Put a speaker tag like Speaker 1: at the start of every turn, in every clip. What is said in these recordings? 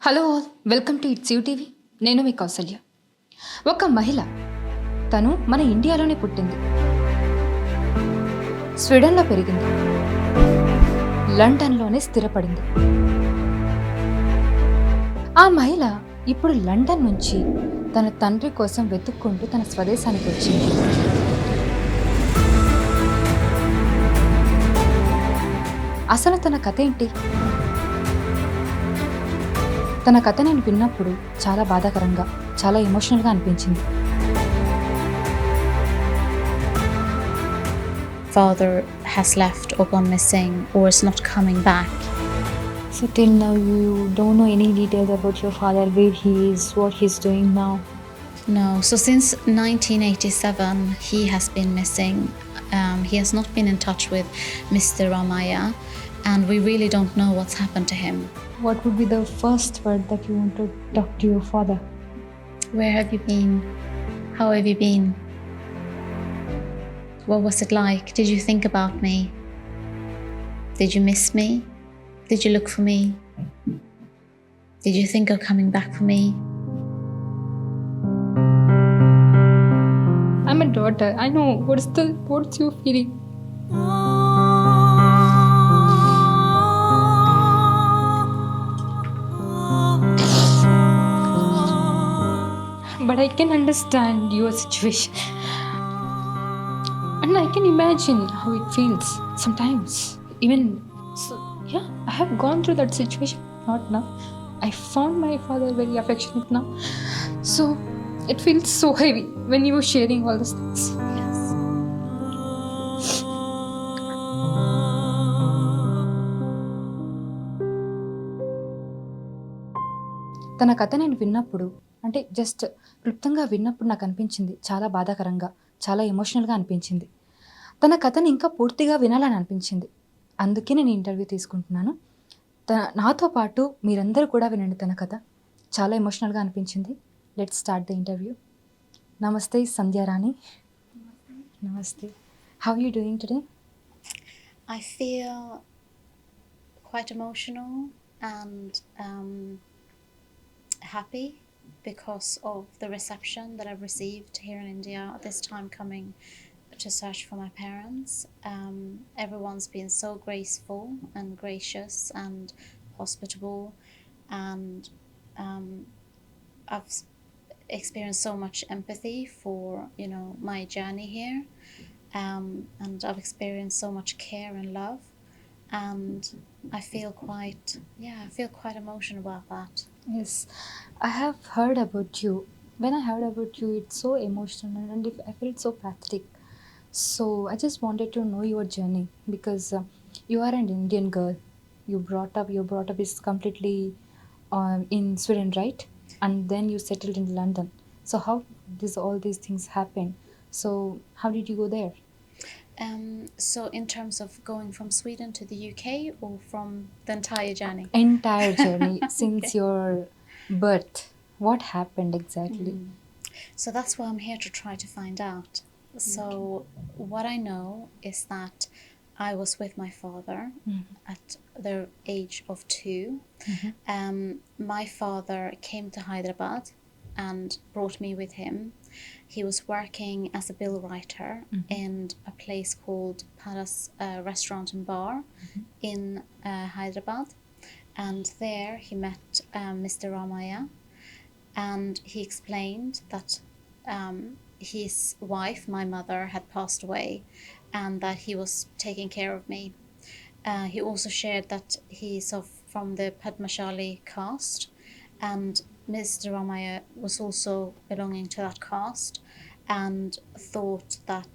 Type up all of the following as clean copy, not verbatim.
Speaker 1: Hello all, welcome to it's UTV. నేను మీ కౌసల్య. ఒక మహిళ, తను మన ఇండియాలోనే పుట్టింది, స్వీడన్లో పెరిగింది, లండన్లోనే స్థిరపడింది. ఆ మహిళ ఇప్పుడు లండన్ నుంచి తన తండ్రి కోసం వెతుక్కుంటూ తన స్వదేశానికి వచ్చింది. అసలు తన కథ ఏంటి? తన కథ నేను విన్నప్పుడు చాలా బాధాకరంగా, చాలా ఎమోషనల్గా అనిపించింది.
Speaker 2: Father has left or gone missing or is not coming back.
Speaker 1: So till now you don't know any details about your father, where he is, what he's doing now?
Speaker 2: No, so since 1987 he has been missing. He has not been in touch with Mr. Ramaya and we really don't know what's happened to him.
Speaker 1: What would be the first word that you want to talk to your father?
Speaker 2: Where have you been? How have you been? What was it like? Did you think about me? Did you miss me? Did you look for me? Did you think of coming back for me?
Speaker 1: I'm a daughter. I know what's your feeling. But I can understand your situation. And I can imagine how it feels sometimes. Even so, yeah, I have gone through that situation. Not now. I found my father very affectionate now. So it feels so heavy when you were sharing all those things.
Speaker 2: Yes.
Speaker 1: తన కథ నేను విన్నప్పుడు, అంటే just క్లుప్తంగా విన్నప్పుడు నాకు అనిపించింది చాలా బాధాకరంగా, చాలా ఎమోషనల్గా అనిపించింది. తన కథని ఇంకా పూర్తిగా వినాలని అనిపించింది. అందుకే నేను ఇంటర్వ్యూ తీసుకుంటున్నాను. నాతో పాటు మీరందరూ కూడా వినండి తన కథ. చాలా ఎమోషనల్గా అనిపించింది. Let's start the interview. నమస్తే సంధ్యా రాణి. నమస్తే. How you doing today?
Speaker 2: I feel quite emotional and happy because of the reception that I've received here in India, this time coming to search for my parents. Everyone's been so graceful and gracious and hospitable, and I've experienced so much empathy for my journey here, and I've experienced so much care and love, and I feel quite emotional about that.
Speaker 1: Yes, I have heard about you. When I heard about you, it's so emotional and I felt so pathetic. So I just wanted to know your journey because you are an Indian girl. You brought up is completely in Sweden, right? And then you settled in London. So how all these things happen? So how did you go there?
Speaker 2: So in terms of going from Sweden to the UK or from the entire journey?
Speaker 1: Entire journey since your birth. What happened exactly?
Speaker 2: So that's why I'm here to try to find out. So what I know is that I was with my father at the age of 2. My father came to Hyderabad and brought me with him. He was working as a bill writer in a place called Palace Restaurant and Bar in Hyderabad, and there he met Mr. Ramaya, and he explained that his wife, my mother, had passed away and that he was taking care of me. He also shared that he's from the Padmashali caste, and Mr. Ramaya was also belonging to that caste and thought that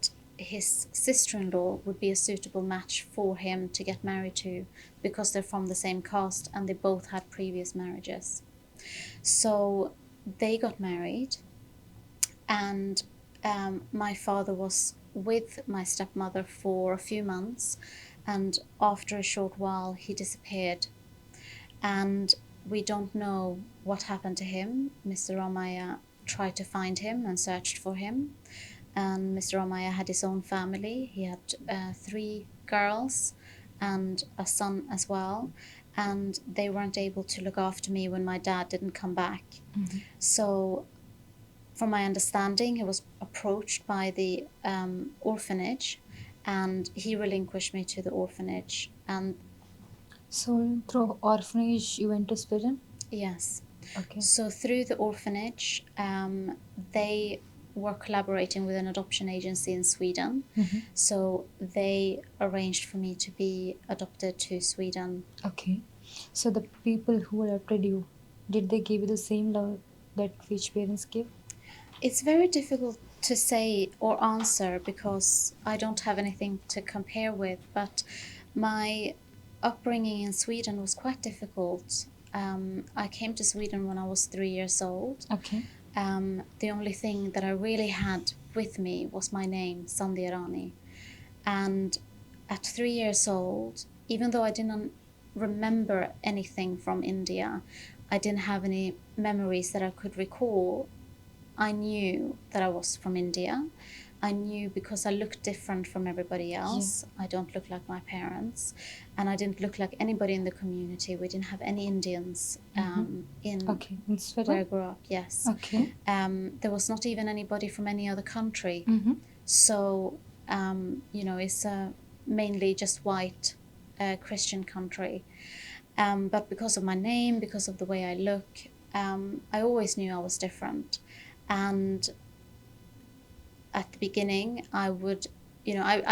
Speaker 2: his sister-in-law would be a suitable match for him to get married to because they're from the same caste and they both had previous marriages. So they got married, and my father was with my stepmother for a few months, and after a short while he disappeared, and we don't know what happened to him. Mr. Ramaya tried to find him and searched for him, and Mr. Ramaya had his own family. He had 3 girls and a son as well, and they weren't able to look after me when my dad didn't come back. So, from my understanding, he was approached by the orphanage, and he relinquished me to the orphanage. And
Speaker 1: So through orphanage, you went to Sweden?
Speaker 2: yes,
Speaker 1: Okay.
Speaker 2: so through the orphanage, they were collaborating with an adoption agency in Sweden. So they arranged for me to be adopted to Sweden.
Speaker 1: Okay. So the people who adopted you, did they give you the same love that which parents give?
Speaker 2: It's very difficult to say or answer because I don't have anything to compare with, but my upbringing in Sweden was quite difficult. I came to Sweden when I was 3 years old.
Speaker 1: Okay.
Speaker 2: The only thing that I really had with me was my name, Sandhya Rani. And at 3 years old, even though I didn't remember anything from India, I didn't have any memories that I could recall. I knew that I was from India. I knew because I looked different from everybody else. I don't look like my parents, and I didn't look like anybody in the community. We didn't have any Indians in
Speaker 1: Okay. In
Speaker 2: where I
Speaker 1: Sweden?
Speaker 2: grew up. Yes,
Speaker 1: Okay.
Speaker 2: there was not even anybody from any other country. So it's a mainly just white Christian country. But because of my name, because of the way I look, I always knew I was different. And at the beginning, I would,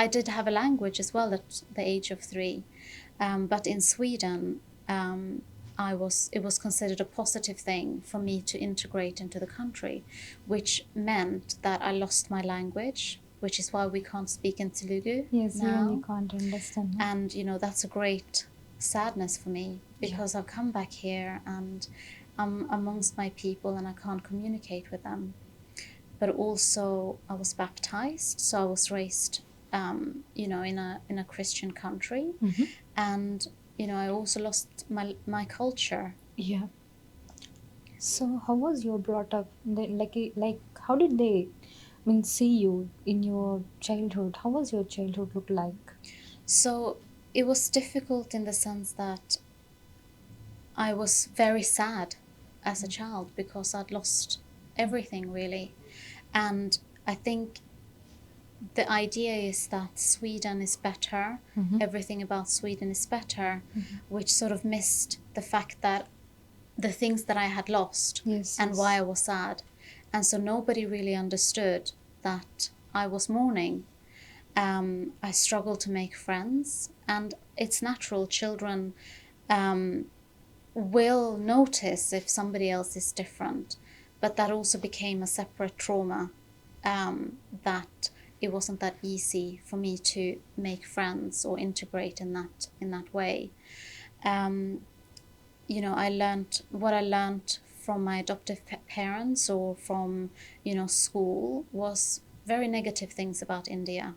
Speaker 2: I did have a language as well at the age of 3. But in Sweden, it was considered a positive thing for me to integrate into the country, which meant that I lost my language, which is why we can't speak in Telugu
Speaker 1: Yes, even
Speaker 2: now.
Speaker 1: you can't understand. No?
Speaker 2: And, that's a great sadness for me because I've come back here and I'm amongst my people and I can't communicate with them. But also I was baptized, so I was raised, in a Christian country, and I also lost my culture.
Speaker 1: Yeah. So how was you brought up? Like how did they, see you in your childhood? How was your childhood look like?
Speaker 2: So it was difficult in the sense that I was very sad as a child because I'd lost everything really, and I think the idea is that Sweden is better, everything about Sweden is better, which sort of missed the fact that the things that I had lost
Speaker 1: Yes.
Speaker 2: and why I was sad. And so nobody really understood that I was mourning. I struggled to make friends, and it's natural, children will notice if somebody else is different, but that also became a separate trauma, that it wasn't that easy for me to make friends or integrate in that way. I learned what I learned from my adoptive parents or from school was very negative things about India.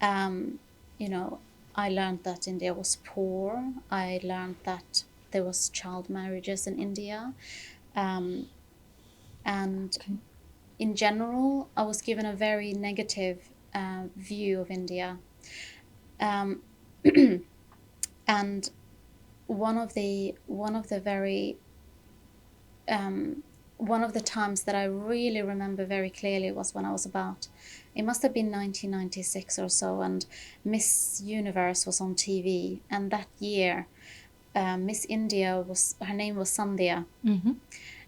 Speaker 2: You know, I learned that India was poor. I learned that there was child marriages in India, and
Speaker 1: Okay.
Speaker 2: in general, I was given a very negative view of India. Um, and one of the times that I really remember very clearly was when I was it must have been 1996 or so, and Miss Universe was on TV, and that year, Miss India her name was Sandhya.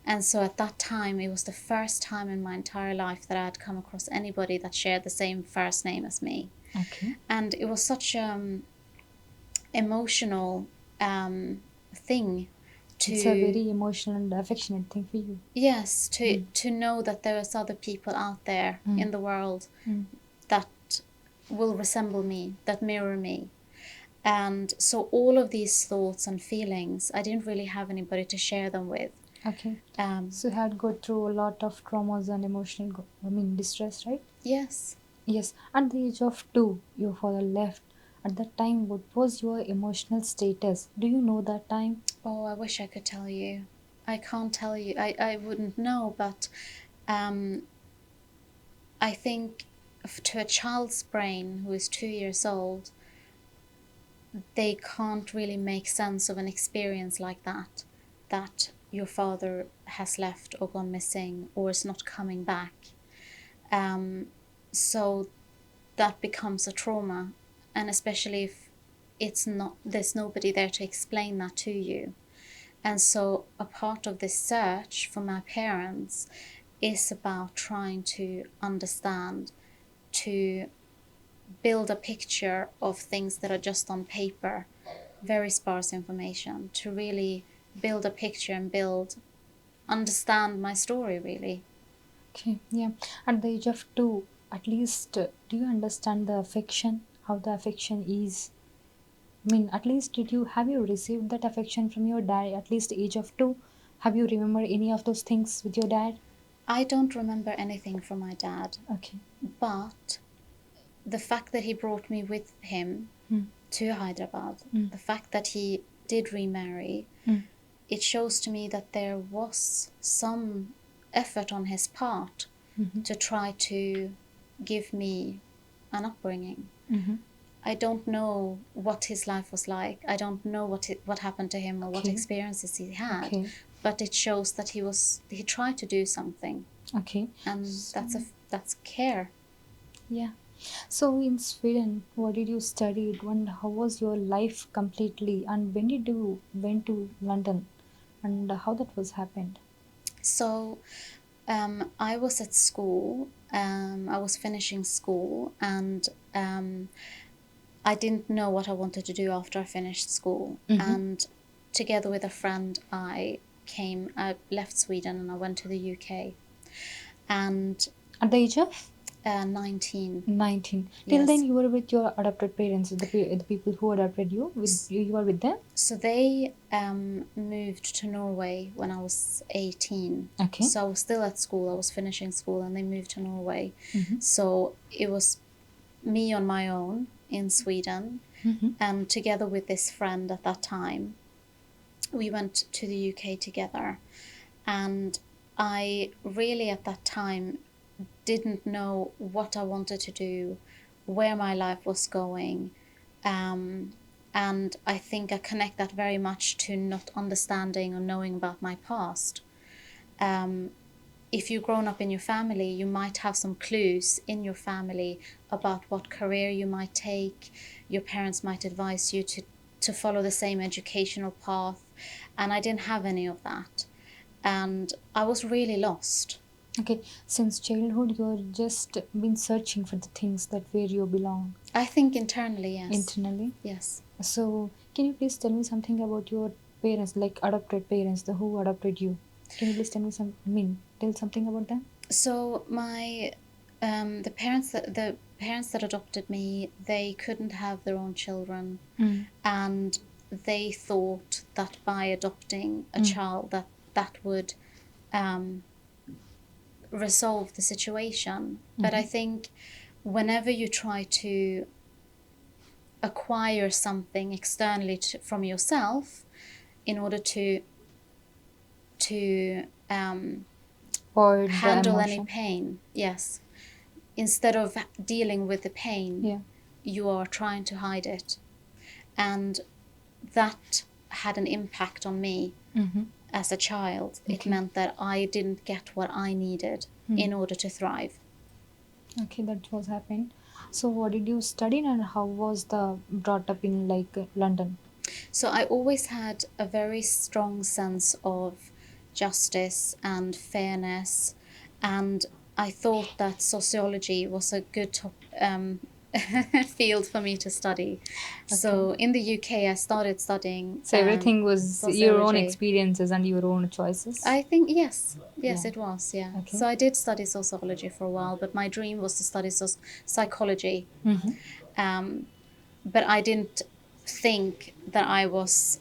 Speaker 2: And so at that time, it was the first time in my entire life that I had come across anybody that shared the same first name as me.
Speaker 1: Okay.
Speaker 2: And it was such emotional thing to...
Speaker 1: It's a very emotional and affectionate thing for you.
Speaker 2: Yes, to know that there is other people out there in the world that will resemble me, that mirror me. And so all of these thoughts and feelings, I didn't really have anybody to share them with.
Speaker 1: Okay. So you had go through a lot of traumas and emotional, distress, right?
Speaker 2: Yes.
Speaker 1: Yes. At the age of 2, your father left. At that time, what was your emotional status? Do you know that time?
Speaker 2: Oh, I wish I could tell you. I can't tell you. I wouldn't know, but I think to a child's brain who is 2 years old, they can't really make sense of an experience like that your father has left or gone missing or is not coming back. So that becomes a trauma, and especially if there's nobody there to explain that to you. And so a part of this search for my parents is about trying to understand, to build a picture of things that are just on paper, very sparse information, to really build a picture and understand my story, really.
Speaker 1: Okay, yeah. At the age of 2, at least, do you understand the affection? How the affection is? I mean, at least have you received that affection from your dad at least age of 2? Have you remembered any of those things with your dad?
Speaker 2: I don't remember anything from my dad,
Speaker 1: Okay.
Speaker 2: but the fact that he brought me with him
Speaker 1: Mm.
Speaker 2: to Hyderabad,
Speaker 1: Mm.
Speaker 2: the fact that he did remarry,
Speaker 1: Mm.
Speaker 2: it shows to me that there was some effort on his part
Speaker 1: Mm-hmm.
Speaker 2: to try to give me an upbringing.
Speaker 1: Mm-hmm.
Speaker 2: I don't know what his life was like. I don't know what happened to him or what
Speaker 1: Okay.
Speaker 2: experiences he had.
Speaker 1: Okay.
Speaker 2: But it shows that he tried to do something,
Speaker 1: Okay.
Speaker 2: and
Speaker 1: So,
Speaker 2: that's care.
Speaker 1: yeah. So in Sweden, what did you study and how was your life completely? And when did you went to London, and how that was happened?
Speaker 2: So I was at school. I was finishing school, and I didn't know what I wanted to do after I finished school.
Speaker 1: Mm-hmm.
Speaker 2: And together with a friend, I left Sweden and I went to the UK. And
Speaker 1: At the age of
Speaker 2: 19.
Speaker 1: 19. Till
Speaker 2: Yes.
Speaker 1: then, you were with your adopted parents, the people who adopted you. You were with them.
Speaker 2: So they moved to Norway when I was 18.
Speaker 1: Okay.
Speaker 2: So I was still at school. I was finishing school, and they moved to Norway.
Speaker 1: Mm-hmm.
Speaker 2: So it was me on my own in Sweden,
Speaker 1: Mm-hmm.
Speaker 2: and together with this friend at that time, we went to the UK together. And I really at that time didn't know what I wanted to do, where my life was going. And I think I connect that very much to not understanding or knowing about my past. If you've grown up in your family, you might have some clues in your family about what career you might take. Your parents might advise you to follow the same educational path. And I didn't have any of that. And I was really lost.
Speaker 1: Okay. Since childhood, you're just been searching for the things that where you belong
Speaker 2: I think internally, yes.
Speaker 1: internally.
Speaker 2: Yes.
Speaker 1: So, can you please tell me something about your parents, like adopted parents, the who adopted you? Can you please tell me tell something about them?
Speaker 2: So my the parents that adopted me, they couldn't have their own children, and they thought that by adopting a child that would resolve the situation. But I think whenever you try to acquire something externally from yourself in order to
Speaker 1: Or the
Speaker 2: handle any
Speaker 1: emotion.
Speaker 2: pain, yes, instead of dealing with the pain,
Speaker 1: Yeah.
Speaker 2: you are trying to hide it. And that had an impact on me
Speaker 1: Mm-hmm.
Speaker 2: as a child. It
Speaker 1: Okay.
Speaker 2: meant that I didn't get what I needed in order to thrive.
Speaker 1: Okay, that was happened. So, what did you study and how was the brought up in London?
Speaker 2: So I always had a very strong sense of justice and fairness, and I thought that sociology was a good field for me to study. So in the UK, I started studying
Speaker 1: So everything was your own
Speaker 2: sociology.
Speaker 1: experiences and your own choices.
Speaker 2: I think yes,
Speaker 1: Yeah.
Speaker 2: it was, yeah.
Speaker 1: Okay.
Speaker 2: So I did study sociology for a while, but my dream was to study psychology.
Speaker 1: Mm-hmm.
Speaker 2: But I didn't think that I was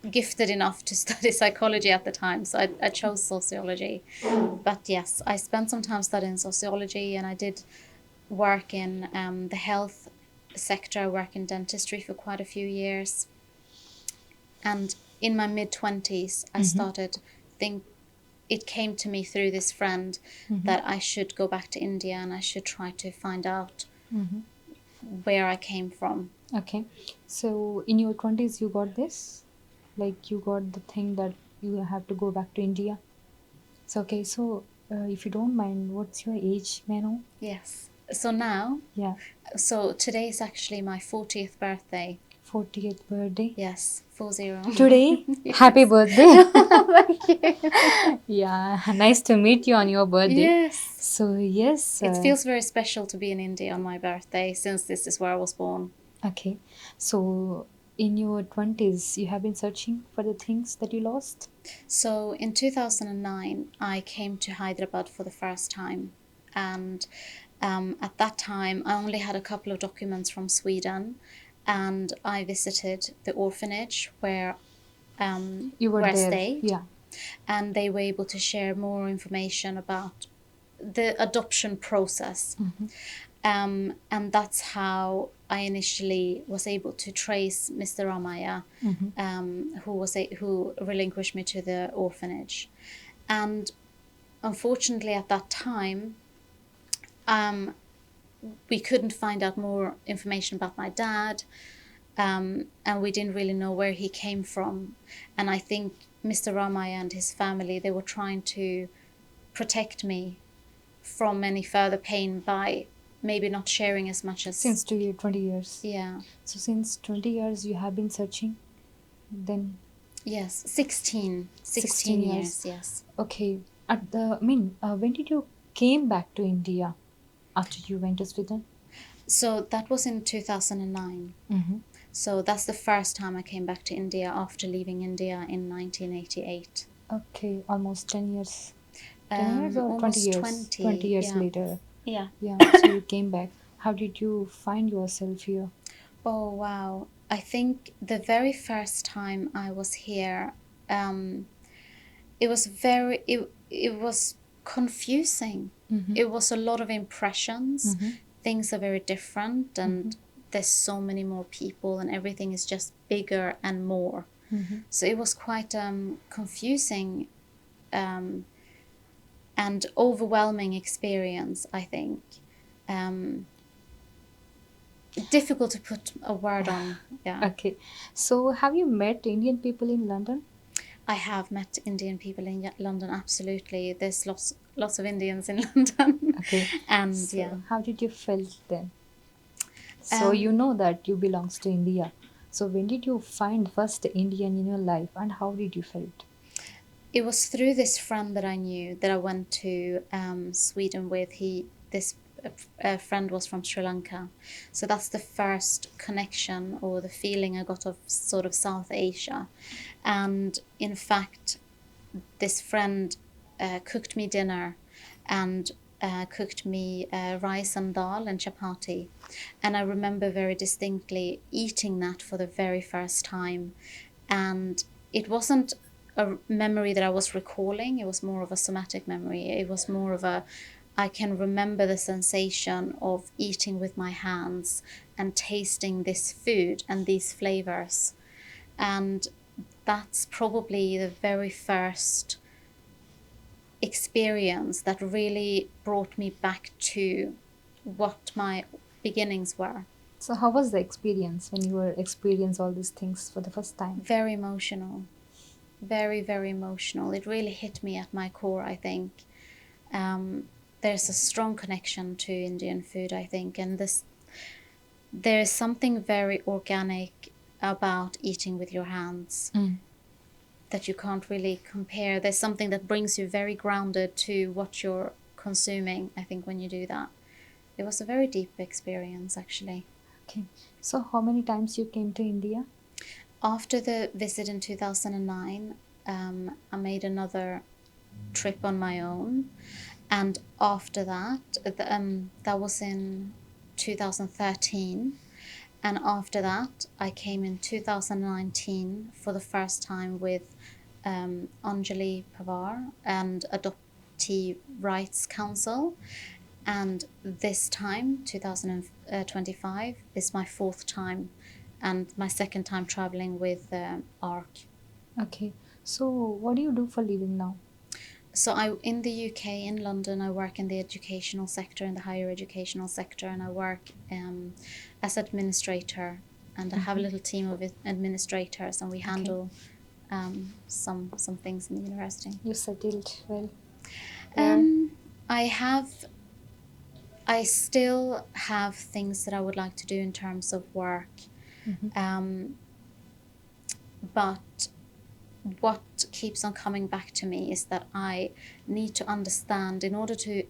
Speaker 2: gifted enough to study psychology at the time, so I chose sociology. But yes, I spent some time studying sociology, and I did work in the health sector. I worked in dentistry for quite a few years. And in my mid-20s, I started it came to me through this friend that I should go back to India and I should try to find out where I came from.
Speaker 1: Okay. So in your 20s, you got this? Like you got the thing that you have to go back to India? So, okay. So, if you don't mind, what's your age, may I know?
Speaker 2: Yes. So now,
Speaker 1: Yeah.
Speaker 2: so today is actually my 40th birthday.
Speaker 1: 40th birthday.
Speaker 2: Yes, 40.
Speaker 1: Today, happy
Speaker 2: Yes.
Speaker 1: birthday.
Speaker 2: Thank you.
Speaker 1: Yeah. Nice to meet you on your birthday.
Speaker 2: Yes.
Speaker 1: So, yes.
Speaker 2: It feels very special to be in India on my birthday since this is where I was born.
Speaker 1: Okay. So, in your 20s, you have been searching for the things that you lost?
Speaker 2: So in 2009, I came to Hyderabad for the first time. And at that time, I only had a couple of documents from Sweden. And I visited the orphanage where
Speaker 1: You were
Speaker 2: I
Speaker 1: there.
Speaker 2: stayed.
Speaker 1: Yeah.
Speaker 2: And they were able to share more information about the adoption process. And that's how I initially was able to trace Mr. Ramaya, who relinquished me to the orphanage. And unfortunately, at that time, we couldn't find out more information about my dad, and we didn't really know where he came from. And I think Mr. Ramaya and his family, they were trying to protect me from any further pain by maybe not sharing as much as.
Speaker 1: Since 20 years.
Speaker 2: Yeah.
Speaker 1: So, since 20 years, you have been searching? Then
Speaker 2: Yes, 16
Speaker 1: 16
Speaker 2: years, yes.
Speaker 1: Okay. When did you came back to India after you went to Sweden?
Speaker 2: So that was in 2009.
Speaker 1: Mm-hmm.
Speaker 2: So that's the first time I came back to India after leaving India in 1988.
Speaker 1: Okay, almost 10 years. 10 years or 20
Speaker 2: Almost
Speaker 1: years?
Speaker 2: 20,
Speaker 1: 20 years
Speaker 2: yeah.
Speaker 1: later.
Speaker 2: Yeah.
Speaker 1: Yeah, so you came back. How did you find yourself here?
Speaker 2: Oh, wow. I think the very first time I was here, it was it was confusing. It was a lot of impressions. Things are very different, and there's so many more people, and everything is just bigger and more. So it was quite confusing and overwhelming experience, I think. Difficult to put a word on. Yeah.
Speaker 1: Okay. So have you met Indian people in London?
Speaker 2: I have met Indian people in London, absolutely. There's lots of Indians in London.
Speaker 1: Okay.
Speaker 2: And
Speaker 1: So
Speaker 2: yeah.
Speaker 1: how did you felt then? So you know that you belongs to India. So when did you find first Indian in your life and how did you felt?
Speaker 2: It was through this friend that I knew that I went to Sweden with. This friend was from Sri Lanka. So that's the first connection or the feeling I got of sort of South Asia. And in fact, this friend cooked me dinner and cooked me rice and dal and chapati. And I remember very distinctly eating that for the very first time. And it wasn't a memory that I was recalling, it was more of a somatic memory. It was more of I can remember the sensation of eating with my hands and tasting this food and these flavors. And that's probably the very first experience that really brought me back to what my beginnings were.
Speaker 1: So how was the experience when you were experience all these things for the first time?
Speaker 2: Very emotional. Very, very emotional. It really hit me at my core, I think. There's a strong connection to Indian food, I think, and there's something very organic about eating with your hands that you can't really compare. There's something that brings you very grounded to what you're consuming, I think, when you do that. It was a very deep experience, actually.
Speaker 1: Okay. So how many times you came to India?
Speaker 2: After the visit in 2009, I made another trip on my own. And after that, that was in 2013. And after that, I came in 2019 for the first time with Anjali Pawar and Adoptee Rights Council. And this time, 2025, is my fourth time and my second time traveling with ARC.
Speaker 1: Okay. So what do you do for living now?
Speaker 2: So in the UK, in London, I work in the educational sector, in the higher educational sector, and I work as administrator and I have a little team of administrators, and we
Speaker 1: Okay.
Speaker 2: handle some things in the university.
Speaker 1: You settled well.
Speaker 2: I still have things that I would like to do in terms of work, but what keeps on coming back to me is that I need to understand, in order to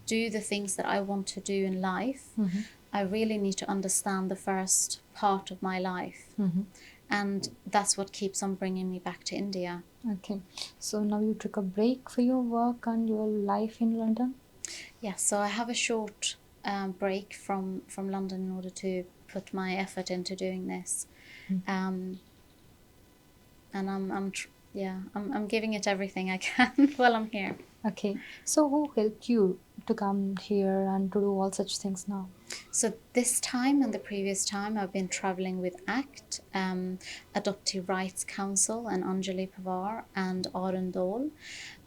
Speaker 2: do the things that I want to do in life, I really need to understand the first part of my life. And that's what keeps on bringing me back to India.
Speaker 1: Okay. So now you took a break for your work and your life in London?
Speaker 2: Yeah, so I have a short break from London in order to put my effort into doing this. And I'm giving it everything I can while I'm here.
Speaker 1: Okay. So who helped you to come here and to do all such things now?
Speaker 2: So this time and the previous time, I've been traveling with ACT, Adoptive Rights Council, and Anjali Pawar and Arun Dole.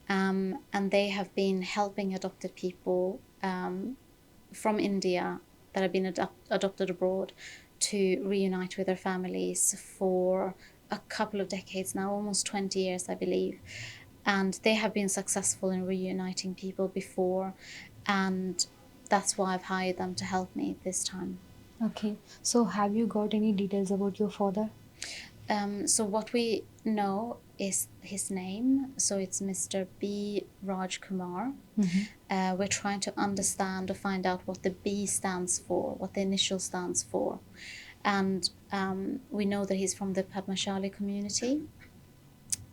Speaker 2: And they have been helping adopted people from India that have been adopted abroad to reunite with their families for a couple of decades now, almost 20 years, I believe. And they have been successful in reuniting people before, and that's why I've hired them to help me this time.
Speaker 1: Okay. So have you got any details about your father?
Speaker 2: So what we know is his name. So it's Mr. B. Raj Kumar. We're trying to understand or find out what the B stands for, what the initial stands for. And we know that he's from the Padmashali community,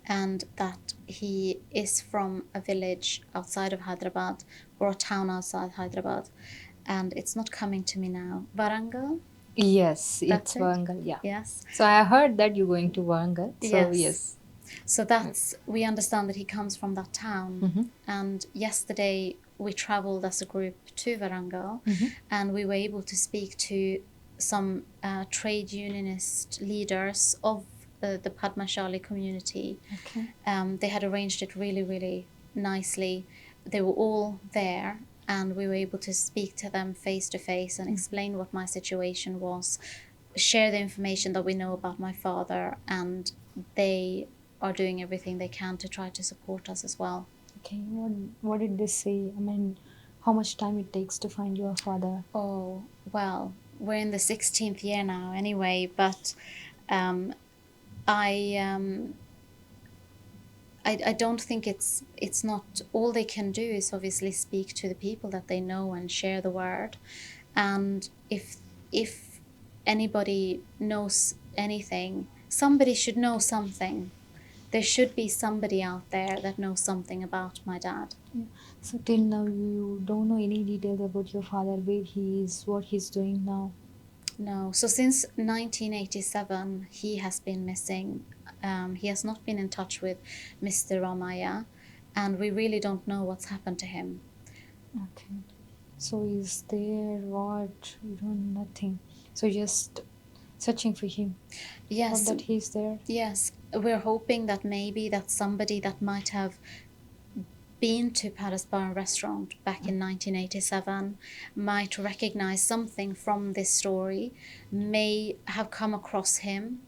Speaker 2: and that he is from a village outside of Hyderabad, or a town outside Hyderabad. And it's not coming to me now. Varangal?
Speaker 1: Yes,
Speaker 2: That's
Speaker 1: it's
Speaker 2: it?
Speaker 1: Warangal, yeah.
Speaker 2: Yes.
Speaker 1: So I heard that you're going to Warangal. So yes.
Speaker 2: So we understand that he comes from that town. And yesterday we traveled as a group to Varangal, and we were able to speak to some trade unionist leaders of the Padmashali community.
Speaker 1: Okay.
Speaker 2: They had arranged it really, really nicely. They were all there, and we were able to speak to them face to face and explain what my situation was, share the information that we know about my father, and they are doing everything they can to try to support us as well.
Speaker 1: Okay. What did they say? I mean, how much time it takes to find your father?
Speaker 2: Oh, well, we're in the 16th year now anyway, but I don't think it's not, all they can do is obviously speak to the people that they know and share the word. And if anybody knows anything, somebody should know something. There should be somebody out there that knows something about my dad.
Speaker 1: So till now you don't know any details about your father, where he is, what he's doing now?
Speaker 2: No. So since 1987, he has been missing. He has not been in touch with Mr. Ramaya, and we really don't know what's happened to him.
Speaker 1: Okay. So is there what? You don't know nothing. So just searching for him.
Speaker 2: Yes.
Speaker 1: Hope that he's there.
Speaker 2: Yes. We're hoping that maybe that somebody that might have been to Paris Bar and Restaurant back in 1987 might recognize something from this story, may have come across him,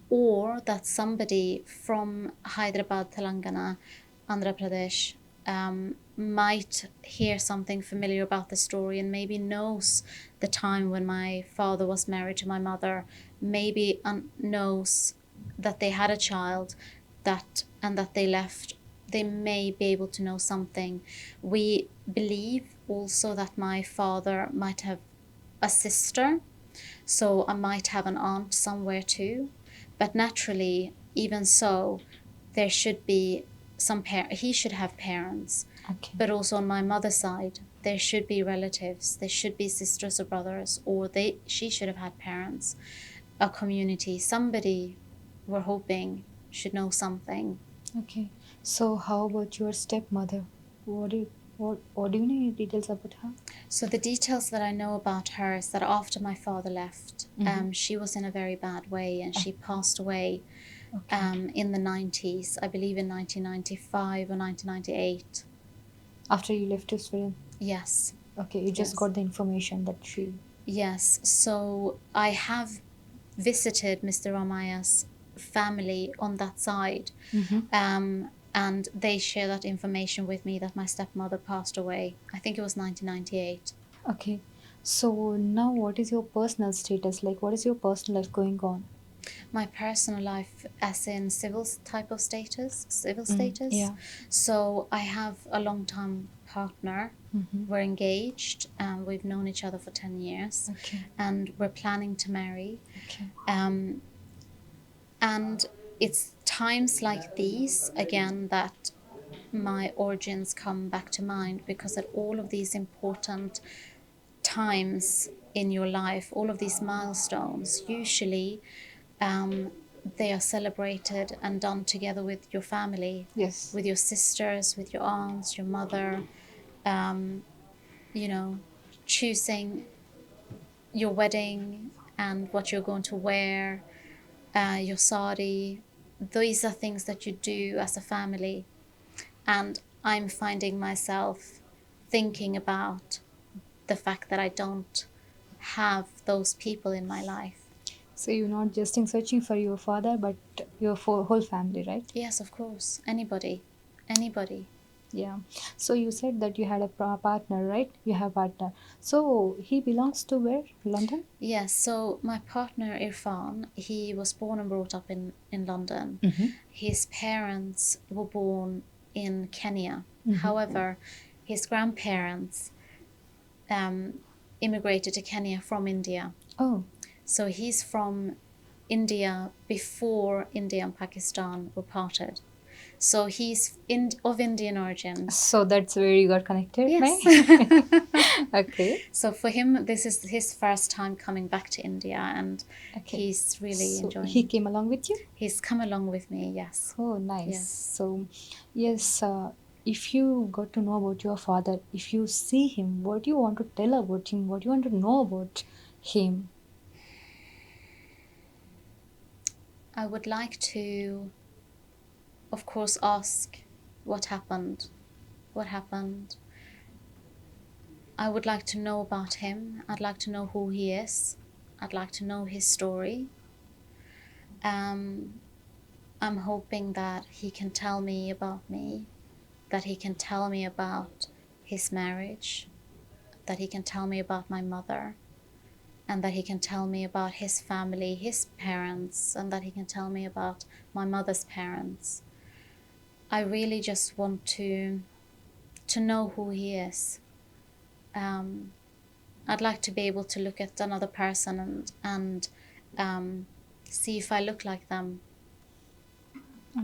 Speaker 2: or that somebody from Hyderabad, Telangana, Andhra Pradesh might hear something familiar about the story and maybe knows the time when my father was married to my mother, maybe knows that they had a child and that they left. They may be able to know something. We believe also that my father might have a sister, so I might have an aunt somewhere too. But naturally, even so, there should be he should have parents.
Speaker 1: Okay.
Speaker 2: But also on my mother's side, there should be relatives. There should be sisters or brothers, or she should have had parents, a community. Somebody, we're hoping, should know something.
Speaker 1: Okay. So how about your stepmother? What do you know any details about her?
Speaker 2: So the details that I know about her is that after my father left, she was in a very bad way, and she passed away in the 90s, I believe in 1995 or 1998.
Speaker 1: After you left to Sweden?
Speaker 2: Yes.
Speaker 1: Okay, you just got the information that she...
Speaker 2: Yes. So I have visited Mr. Ramaya's family on that side. And they share that information with me that my stepmother passed away. I think it was 1998.
Speaker 1: Okay. So now what is your personal status? Like, what is your personal life going on?
Speaker 2: My personal life, as in civil status.
Speaker 1: Yeah.
Speaker 2: So I have a long-time partner. We're engaged, and we've known each other for 10 years.
Speaker 1: Okay.
Speaker 2: And we're planning to marry.
Speaker 1: Okay.
Speaker 2: And it's times like these, again, that my origins come back to mind, because at all of these important times in your life, all of these milestones, usually they are celebrated and done together with your family.
Speaker 1: Yes.
Speaker 2: With your sisters, with your aunts, your mother, you know, choosing your wedding and what you're going to wear, your sari. These are things that you do as a family. And I'm finding myself thinking about the fact that I don't have those people in my life.
Speaker 1: So you're not just in searching for your father, but your whole family, right?
Speaker 2: Yes, of course. Anybody.
Speaker 1: Yeah. So you said that you had a partner, right? You have a partner. So he belongs to where? London?
Speaker 2: Yes, so my partner Irfan, he was born and brought up in London. His parents were born in Kenya. However, his grandparents immigrated to Kenya from India.
Speaker 1: Oh.
Speaker 2: So he's from India before India and Pakistan were parted. So he's of Indian origins.
Speaker 1: So that's where you got connected,
Speaker 2: Yes.
Speaker 1: right? Okay.
Speaker 2: So for him, this is his first time coming back to India, and
Speaker 1: Okay.
Speaker 2: he's really
Speaker 1: So
Speaker 2: enjoying
Speaker 1: he
Speaker 2: it.
Speaker 1: came along with you?
Speaker 2: He's come along with me, yes.
Speaker 1: Oh, nice.
Speaker 2: Yes.
Speaker 1: So, yes, if you got to know about your father, if you see him, what do you want to tell about him? What do you want to know about him?
Speaker 2: I would like to, of course, ask what happened. What happened? I would like to know about him. I'd like to know who he is. I'd like to know his story. I'm hoping that he can tell me about me, that he can tell me about his marriage, that he can tell me about my mother, and that he can tell me about his family, his parents, and that he can tell me about my mother's parents. I really just want to know who he is. I'd like to be able to look at another person and see if I look like them.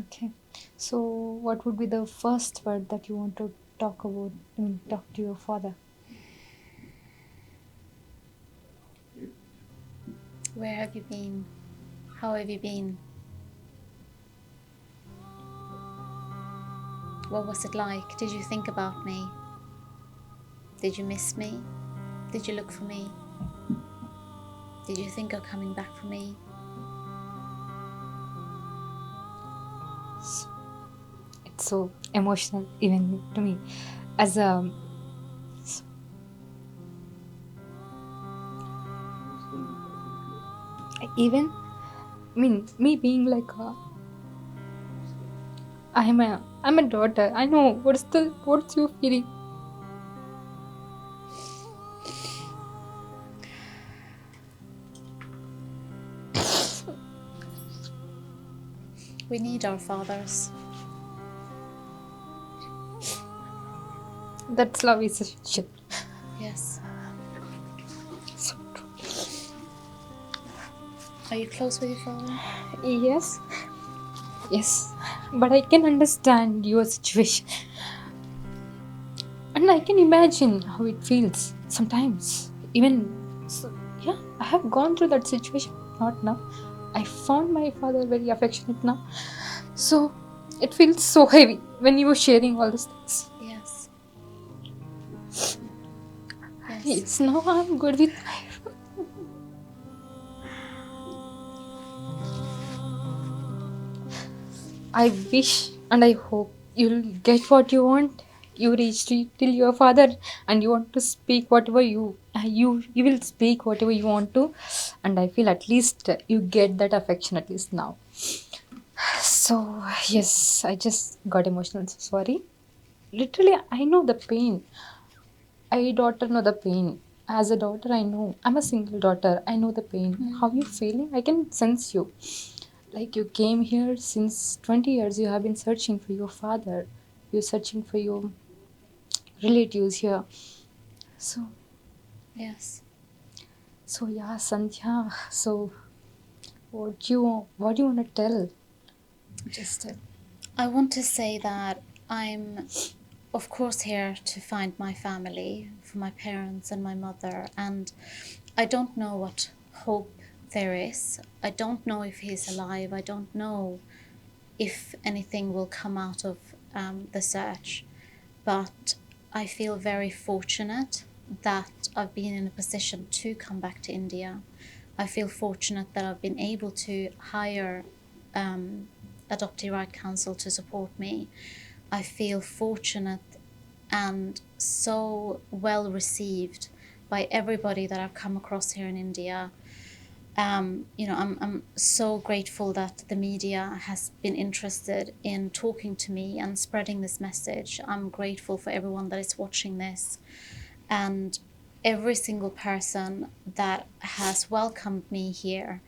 Speaker 1: Okay. So, what would be the first word that you want to talk about, talk to your father?
Speaker 2: Where have you been? How have you been? What was it like? Did you think about me? Did you miss me? Did you look for me? Did you think of coming back for me?
Speaker 1: It's so emotional, even to me. As a even, I mean, me being like I'm a daughter. I know what's your feeling.
Speaker 2: We need our fathers.
Speaker 1: That's love is a shit.
Speaker 2: Yes.
Speaker 1: So true.
Speaker 2: Are you close with your father?
Speaker 1: Yes. Yes. But I can understand your situation. And I can imagine how it feels sometimes. Even, so, yeah, I have gone through that situation. Not now. I found my father very affectionate now. So, it feels so heavy when you were sharing all these things.
Speaker 2: Yes.
Speaker 1: Yes, now I'm good with life. I wish and I hope you'll get what you want you reach till your father and you want to speak whatever you will speak whatever you want to, and I feel at least you get that affection at least now. So yes, I just got emotional, so sorry. Literally I know the pain. I daughter know the pain. As a daughter, I know. I'm a single daughter. I know the pain. How you feeling? I can sense you. Like you came here since 20 years. You have been searching for your father. You're searching for your relatives here. So,
Speaker 2: Yes.
Speaker 1: so yeah, Sandhya. So, what do you want to tell? Just tell.
Speaker 2: I want to say that I'm, of course, here to find my family, for my parents and my mother, and I don't know what hope there is. I don't know if he's alive. I don't know if anything will come out of the search, but I feel very fortunate that I've been in a position to come back to India. I feel fortunate that I've been able to hire Adoptee Right Council to support me. I feel fortunate and so well received by everybody that I've come across here in India. I'm so grateful that the media has been interested in talking to me and spreading this message. I'm grateful for everyone that is watching this, and every single person that has welcomed me here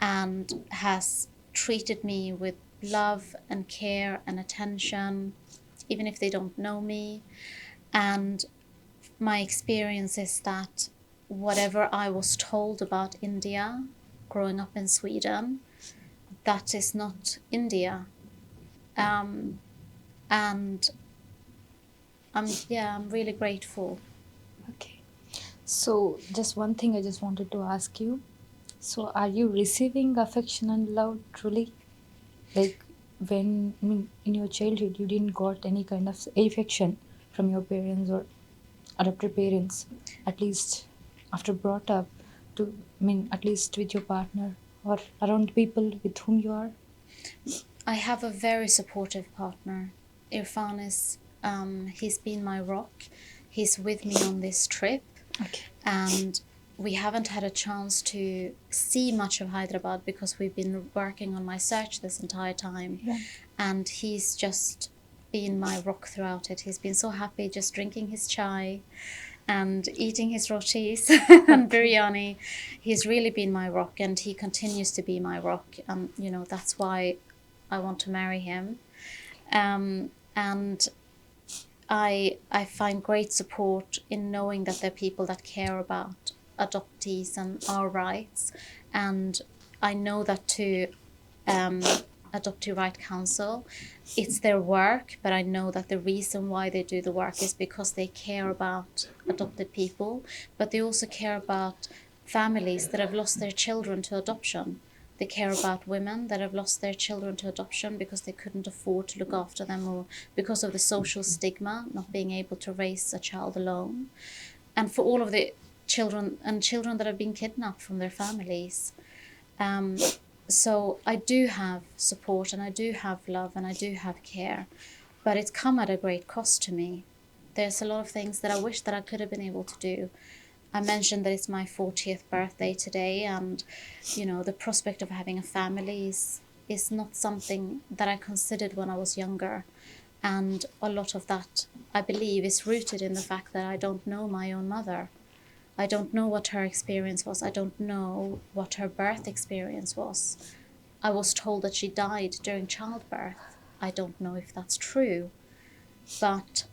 Speaker 2: and has treated me with love and care and attention, even if they don't know me. And my experience is that whatever I was told about India growing up in Sweden, that is not India. And I'm really grateful.
Speaker 1: Okay. So, just one thing I just wanted to ask you. So, are you receiving affection and love truly? Like when I mean, in your childhood you didn't got any kind of affection from your parents or adopted parents, at least after brought up to at least with your partner or around the people with whom you are.
Speaker 2: I have a very supportive partner. Irfan is, he's been my rock. He's with me on this trip,
Speaker 1: Okay.
Speaker 2: and we haven't had a chance to see much of Hyderabad because we've been working on my search this entire time.
Speaker 1: Yeah.
Speaker 2: And he's just been my rock throughout it. He's been so happy just drinking his chai and eating his rotis and biryani. He's really been my rock, and he continues to be my rock. That's why I want to marry him. And I find great support in knowing that there are people that care about adoptees and our rights. And I know that to Adoptee Right Council, it's their work, but I know that the reason why they do the work is because they care about adopted people, but they also care about families that have lost their children to adoption. They care about women that have lost their children to adoption because they couldn't afford to look after them, or because of the social stigma, not being able to raise a child alone. And for all of the children that have been kidnapped from their families. So I do have support, and I do have love, and I do have care, but it's come at a great cost to me. There's a lot of things that I wish that I could have been able to do. I mentioned that it's my 40th birthday today, and the prospect of having a family is not something that I considered when I was younger. And a lot of that, I believe, is rooted in the fact that I don't know my own mother. I don't know what her experience was. I don't know what her birth experience was. I was told that she died during childbirth. I don't know if that's true. But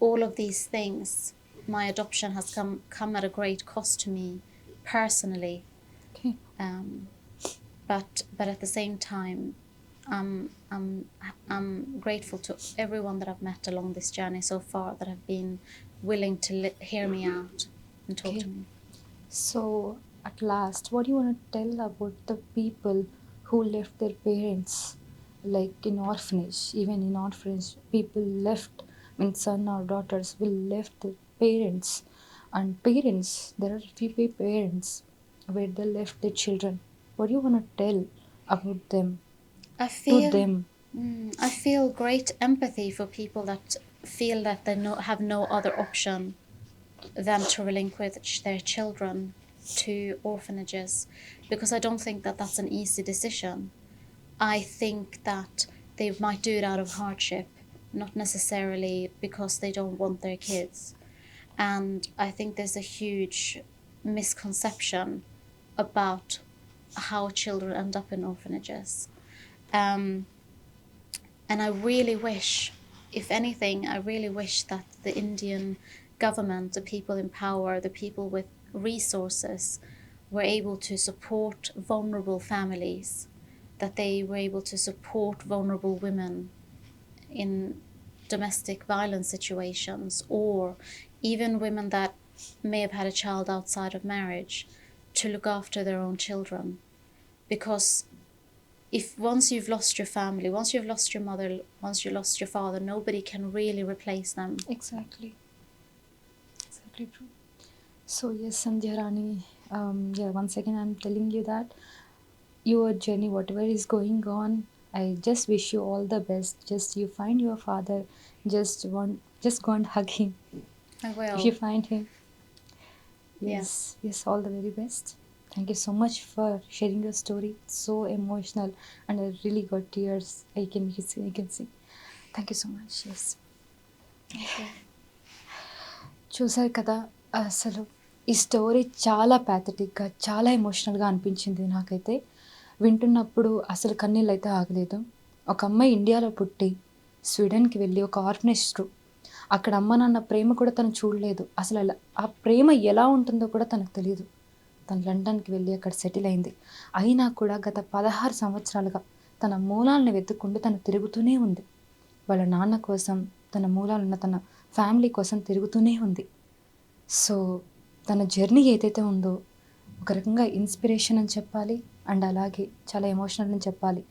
Speaker 2: all of these things, my adoption has come at a great cost to me personally.
Speaker 1: Okay.
Speaker 2: But at the same time, I'm grateful to everyone that I've met along this journey so far that have been willing to hear me out and talk
Speaker 1: Okay.
Speaker 2: to me.
Speaker 1: So at last, what do you want to tell about the people who left their parents, like in orphanage? Even in orphanage, people left. Son or daughters will left their parents, and parents. There are few parents where they left their children. What do you want to tell about them
Speaker 2: I
Speaker 1: to
Speaker 2: feel
Speaker 1: them?
Speaker 2: I feel great empathy for people that feel that they have no other option than to relinquish their children to orphanages, because I don't think that that's an easy decision. I think that they might do it out of hardship, not necessarily because they don't want their kids. And I think there's a huge misconception about how children end up in orphanages. And I really wish, if anything, I really wish that the Indian government, the people in power, the people with resources were able to support vulnerable families, that they were able to support vulnerable women in domestic violence situations, or even women that may have had a child outside of marriage, to look after their own children. Because if once you've lost your family, once you've lost your mother, once you lost your father, nobody can really replace them.
Speaker 1: Exactly true. So yes, Sandhya Rani, yeah, once again I'm telling you that your journey, whatever is going on, I just wish you all the best. Just you find your father, just go and hug him
Speaker 2: I will.
Speaker 1: if you find him. Yes, all the very best. Thank you so much for sharing your story. It's so emotional and I really got tears. I can see. Thank you so much. Yes. చూసారు కదా, అసలు ఈ story చాలా ప్యాథటిక్గా, చాలా ఎమోషనల్గా అనిపించింది నాకైతే. వింటున్నప్పుడు అసలు కన్నీళ్ళు అయితే ఆగలేదు. ఒక అమ్మాయి ఇండియాలో పుట్టి స్వీడన్కి వెళ్ళి ఒక ఆర్ఫనేజ్, అక్కడ అమ్మ నాన్న ప్రేమ కూడా తను చూడలేదు. అసలు ఆ ప్రేమ ఎలా ఉంటుందో కూడా తనకు తెలియదు. తను లండన్కి వెళ్ళి అక్కడ సెటిల్ అయింది. అయినా కూడా గత 16 సంవత్సరాలుగా తన మూలాలను వెతుక్కుంటూ తను తిరుగుతూనే ఉంది. వాళ్ళ నాన్న కోసం, తన మూలాలున్న తన ఫ్యామిలీ కోసం తిరుగుతూనే ఉంది. సో తన జర్నీ ఏదైతే ఉందో ఒక రకంగా ఇన్స్పిరేషన్ అని చెప్పాలి, అండ్ అలాగే చాలా ఎమోషనల్ అని చెప్పాలి.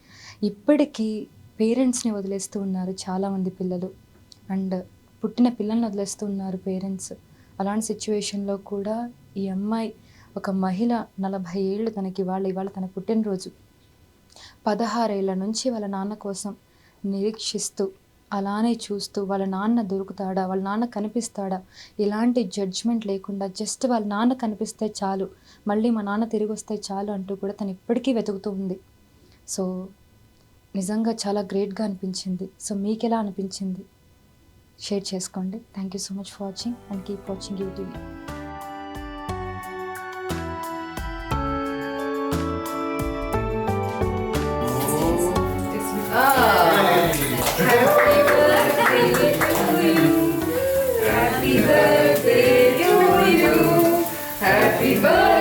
Speaker 1: ఇప్పటికీ పేరెంట్స్ని వదిలేస్తూ ఉన్నారు చాలామంది పిల్లలు, అండ్ పుట్టిన పిల్లల్ని వదిలేస్తూ ఉన్నారు పేరెంట్స్. అలాంటి సిచ్యువేషన్లో కూడా ఈ అమ్మాయి, ఒక మహిళ, 40 ఏళ్ళు తనకి, ఇవాళ తన పుట్టినరోజు. 16 ఏళ్ల నుంచి వాళ్ళ నాన్న కోసం నిరీక్షిస్తూ, అలానే చూస్తూ, వాళ్ళ నాన్న దొరుకుతాడా, వాళ్ళ నాన్న కనిపిస్తాడా, ఎలాంటి జడ్జ్మెంట్ లేకుండా జస్ట్ వాళ్ళ నాన్న కనిపిస్తే చాలు, మళ్ళీ మా నాన్న తిరిగి వస్తే చాలు అంటూ కూడా తను ఇప్పటికీ వెతుకుతూ ఉంది. సో నిజంగా చాలా గ్రేట్గా అనిపించింది. సో మీకు ఎలా అనిపించింది షేర్ చేసుకోండి. Thank you so much for watching and keep watching UTV.
Speaker 3: Happy birthday to you. Happy birthday.